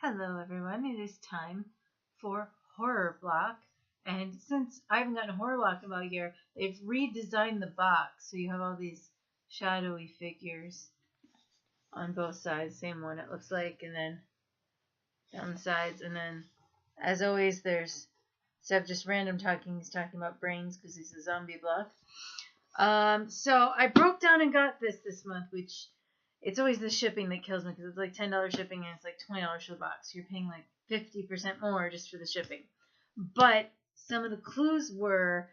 Hello everyone, it is time for Horror Block. And since I haven't gotten a Horror Block in about a year, they've redesigned the box. So you have all these shadowy figures on both sides. Same one it looks like. And then down the sides. And then, as always, there's, instead of just random talking, he's talking about brains because he's a zombie block. So I broke down and got this month, which it's always the shipping that kills me because it's like $10 shipping and it's like $20 for the box. You're paying like 50% more just for the shipping. But some of the clues were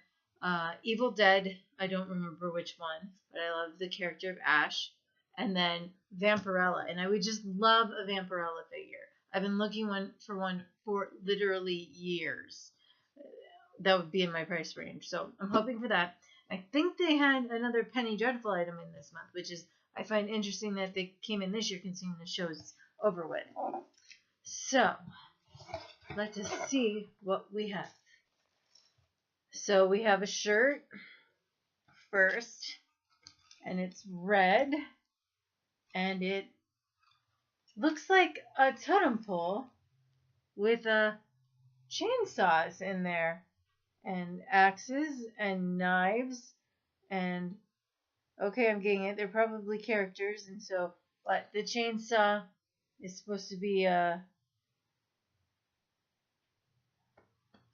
Evil Dead. I don't remember which one, but I love the character of Ash. And then Vampirella. And I would just love a Vampirella figure. I've been looking for one for literally years. That would be in my price range. So I'm hoping for that. I think they had another Penny Dreadful item in this month, which is I find interesting that they came in this year considering the show is over with. So, let's see what we have. So we have a shirt first, and it's red, and it looks like a totem pole with chainsaws in there, and axes, and knives, and okay, I'm getting it. They're probably characters, and so, but the chainsaw is supposed to be, I'm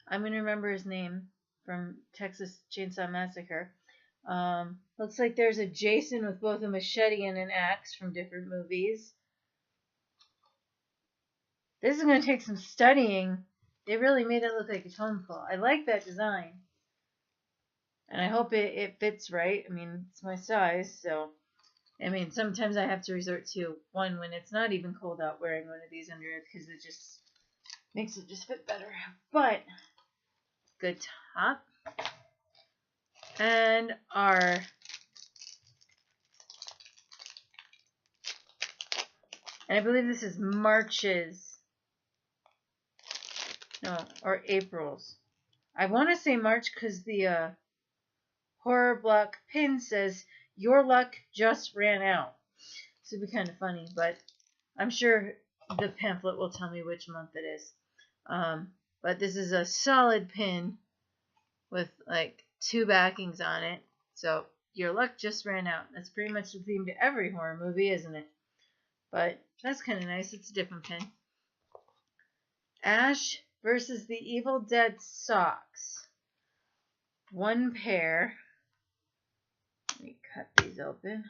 going to remember his name from Texas Chainsaw Massacre. Looks like there's a Jason with both a machete and an axe from different movies. This is going to take some studying. They really made it look like a totem pole. I like that design. And I hope it fits right. I mean, it's my size, so I mean, sometimes I have to resort to one when it's not even cold out wearing one of these under it because it just makes it just fit better. But good top. And our I believe this is March's. No, or April's. I want to say March because the Horror Block pin says your luck just ran out. This would be kind of funny, but I'm sure the pamphlet will tell me which month it is. But this is a solid pin with like 2 backings on it. So your luck just ran out. That's pretty much the theme to every horror movie, isn't it? But that's kind of nice. It's a different pin. Ash versus the Evil Dead socks. 1 pair. Let me cut these open.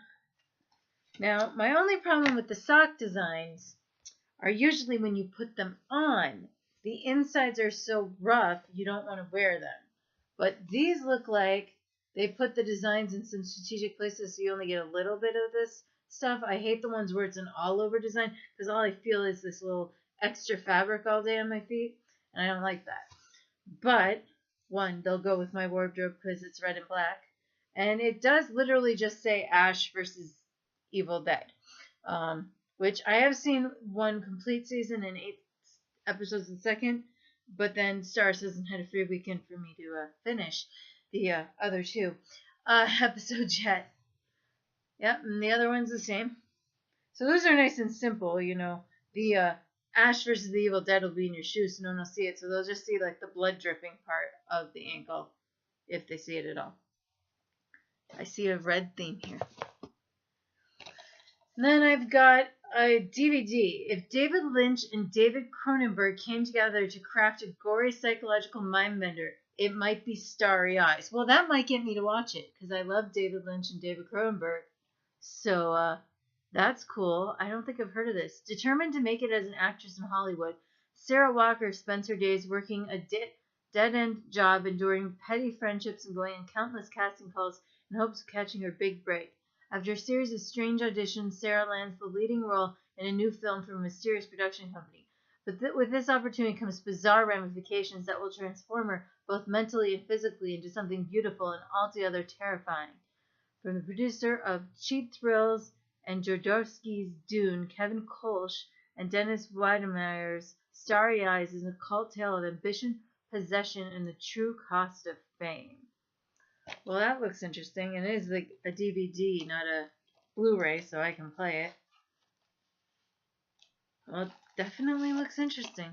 Now, my only problem with the sock designs are usually when you put them on, the insides are so rough you don't want to wear them. But these look like they put the designs in some strategic places so you only get a little bit of this stuff. I hate the ones where it's an all-over design because all I feel is this little extra fabric all day on my feet, and I don't like that. But, one, they'll go with my wardrobe because it's red and black. And it does literally just say Ash versus Evil Dead, which I have seen one complete season and 8 episodes in the second, but then Starz hasn't had a free weekend for me to finish the other 2 episodes yet. Yep, and the other one's the same. So those are nice and simple, you know. The Ash versus the Evil Dead will be in your shoes, so no one will see it. So they'll just see like the blood dripping part of the ankle, if they see it at all. I see a red theme here. And then I've got a DVD. If David Lynch and David Cronenberg came together to craft a gory psychological mind bender, it might be Starry Eyes. Well, that might get me to watch it because I love David Lynch and David Cronenberg. So that's cool. I don't think I've heard of this. Determined to make it as an actress in Hollywood, Sarah Walker spends her days working a dead-end job, enduring petty friendships and going on countless casting calls in hopes of catching her big break. After a series of strange auditions, Sarah lands the leading role in a new film from a mysterious production company. But with this opportunity comes bizarre ramifications that will transform her both mentally and physically into something beautiful and altogether terrifying. From the producer of Cheap Thrills and Jodorowsky's Dune, Kevin Kolsch and Dennis Weidmeyer's Starry Eyes is a cult tale of ambition, possession, and the true cost of fame. Well, that looks interesting. It is like a DVD, not a Blu-ray, so I can play it. Well, Definitely looks interesting.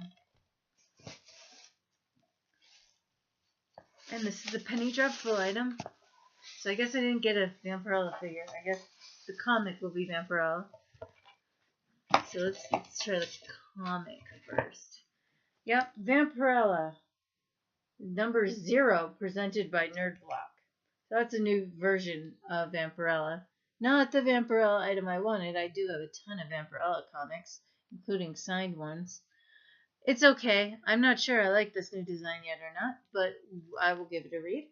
And this is a penny dreadful item. So I guess I didn't get a Vampirella figure. I guess the comic will be Vampirella. So let's try the comic first. Yep, Vampirella. Number 0, presented by Nerd Block. So that's a new version of Vampirella. Not the Vampirella item I wanted. I do have a ton of Vampirella comics, including signed ones. It's okay. I'm not sure I like this new design yet or not, but I will give it a read.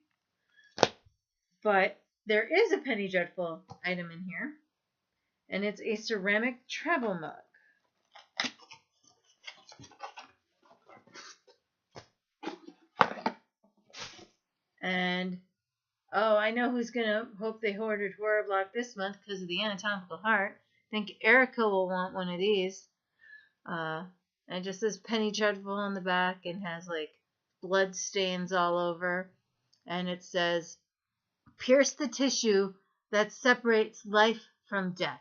But there is a Penny Dreadful item in here, and it's a ceramic travel mug. And, oh, I know who's going to hope they ordered Horror Block this month because of the anatomical heart. I think Erica will want one of these. And it just says Penny Dreadful on the back and has, like, blood stains all over. And it says, pierce the tissue that separates life from death.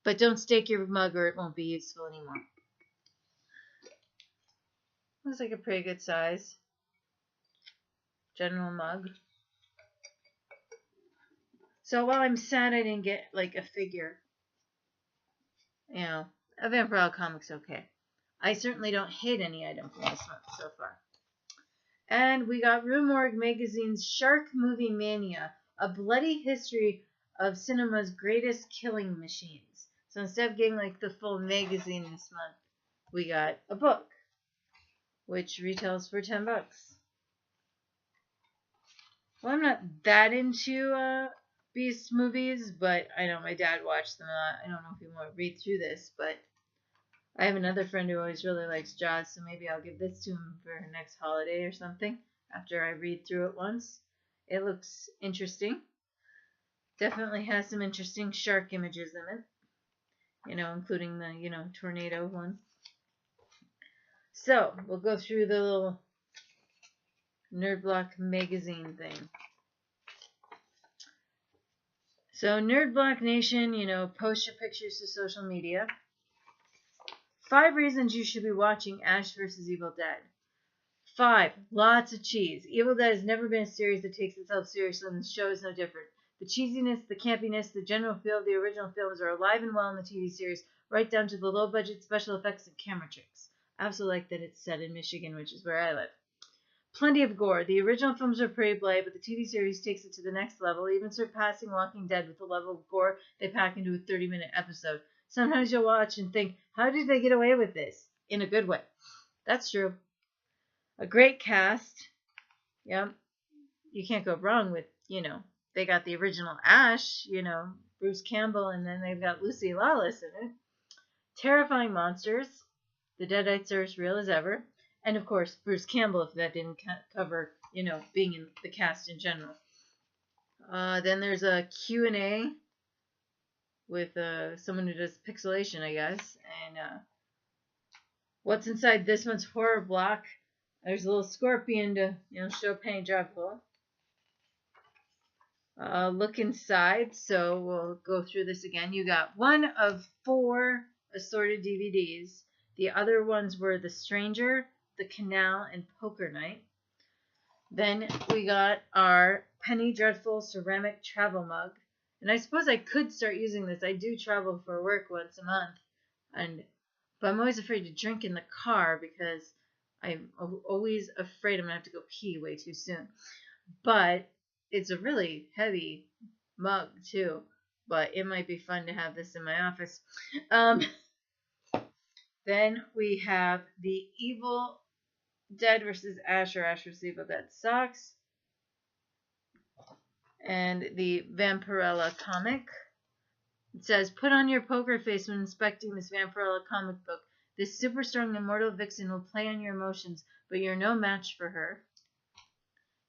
But don't stake your mug or it won't be useful anymore. Looks like a pretty good size. General mug. So while I'm sad I didn't get like a figure, you know, a Vampirella comic's okay. I certainly don't hate any item from this month so far. And we got Rue Morgue Magazine's Shark Movie Mania, a bloody history of cinema's greatest killing machines. So instead of getting like the full magazine this month, we got a book, which retails for $10. Well, I'm not that into Beast movies, but I know my dad watched them a lot. I don't know if you want to read through this, but I have another friend who always really likes Jaws, so maybe I'll give this to him for next holiday or something after I read through it once. It looks interesting. Definitely has some interesting shark images in it, you know, including the, you know, tornado one. So, we'll go through the little Nerd Block magazine thing. So, Nerd Block Nation, you know, post your pictures to social media. 5 reasons you should be watching Ash vs. Evil Dead. 5. Lots of cheese. Evil Dead has never been a series that takes itself seriously, and the show is no different. The cheesiness, the campiness, the general feel of the original films are alive and well in the TV series, right down to the low-budget special effects and camera tricks. I also like that it's set in Michigan, which is where I live. Plenty of gore. The original films are pretty bloody, but the TV series takes it to the next level, even surpassing Walking Dead with the level of gore they pack into a 30-minute episode. Sometimes you'll watch and think, how did they get away with this? In a good way. That's true. A great cast. Yep. You can't go wrong with, you know, they got the original Ash, you know, Bruce Campbell, and then they've got Lucy Lawless in it. Terrifying monsters. The Deadites are as real as ever. And, of course, Bruce Campbell, if that didn't cover, you know, being in the cast in general. Then there's a Q&A with someone who does pixelation, I guess. And what's inside this one's Horror Block? There's a little scorpion to, you know, show Penny Dreadful. Look inside. So we'll go through this again. You got 1 of 4 assorted DVDs. The other ones were The Stranger, The Canal, and Poker Night. Then we got our Penny Dreadful ceramic travel mug. And I suppose I could start using this. I do travel for work once a month. But I'm always afraid to drink in the car because I'm always afraid I'm going to have to go pee way too soon. But it's a really heavy mug, too. But it might be fun to have this in my office. Then we have the Evil Dead vs. Ash, or Ash vs. Evil Dead socks. And the Vampirella comic. It says, put on your poker face when inspecting this Vampirella comic book. This super strong immortal vixen will play on your emotions, but you're no match for her.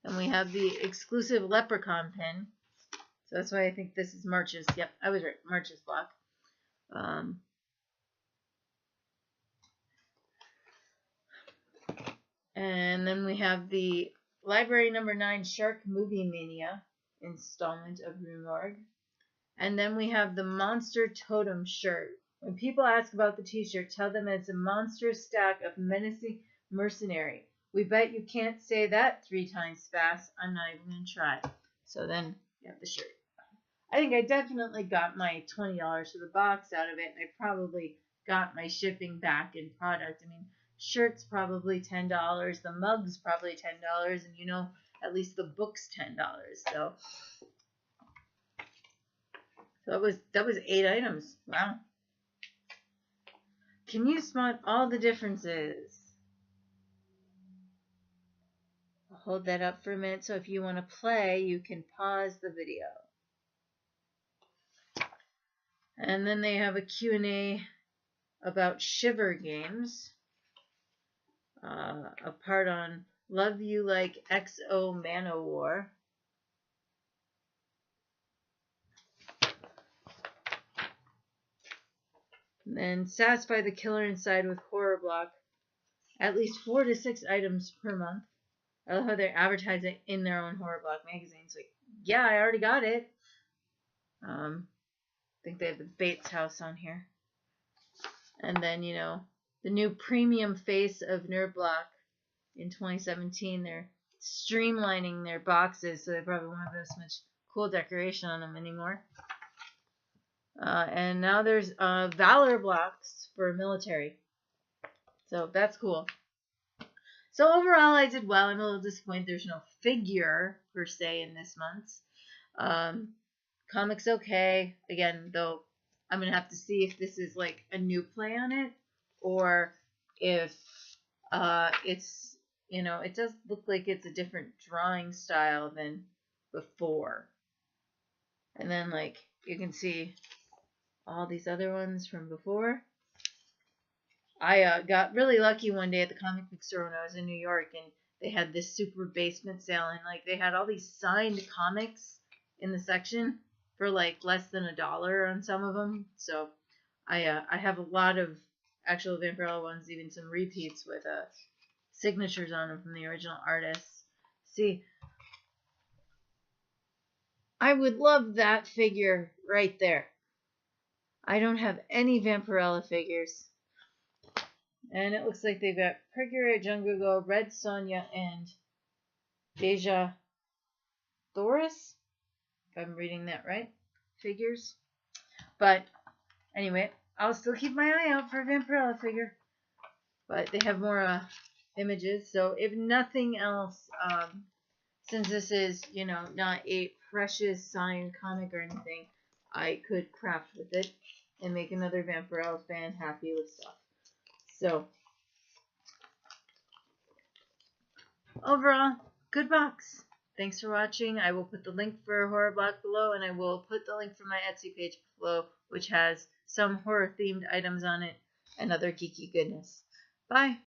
And we have the exclusive Leprechaun pin. So that's why I think this is March's. Yep, I was right. March's block. And then we have the Library Number 9 Shark Movie Mania installment of Rue Morgue. And then we have the Monster Totem shirt, When people ask about the t-shirt, tell them it's a monstrous stack of menacing mercenary. We bet you can't say that 3 times fast. I'm not even going to try. So then you have the shirt. I think I definitely got my $20 for the box out of it. I probably got my shipping back in product. I mean, shirt's probably $10. The mug's probably $10. And you know, at least the book's $10. So that was 8 items. Wow. Can you spot all the differences? I'll hold that up for a minute, so if you want to play, you can pause the video. And then they have a Q&A about Shiver games. A part on Love You Like XO Manowar. And then Satisfy the Killer Inside with Horror Block. At least 4 to 6 items per month. I love how they're advertising in their own Horror Block magazines. Like, yeah, I already got it. I think they have the Bates house on here. And then, you know, the new premium face of Nerd Block in 2017. They're streamlining their boxes, so they probably won't have as much cool decoration on them anymore. And now there's Valor blocks for military. So that's cool. So overall, I did well. I'm a little disappointed there's no figure, per se, in this month's. Comics okay. Again, though, I'm going to have to see if this is like a new play on it, or if it's, you know, it does look like it's a different drawing style than before. And then, like, you can see all these other ones from before. I got really lucky one day at the comic book store when I was in New York, and they had this super basement sale, and like they had all these signed comics in the section for like less than $1 on some of them. So I have a lot of actual Vampirella ones, even some repeats with signatures on them from the original artists. See, I would love that figure right there. I don't have any Vampirella figures. And it looks like they've got Purgura, Jungugo, Red Sonja, and Deja Thoris, if I'm reading that right, figures. But anyway, I'll still keep my eye out for a Vampirella figure. But they have more images, so if nothing else, since this is, you know, not a precious signed comic or anything, I could craft with it and make another Vampirella fan happy with stuff. So, overall, good box. Thanks for watching. I will put the link for Horror Block below, and I will put the link for my Etsy page below, which has some horror-themed items on it and other geeky goodness. Bye.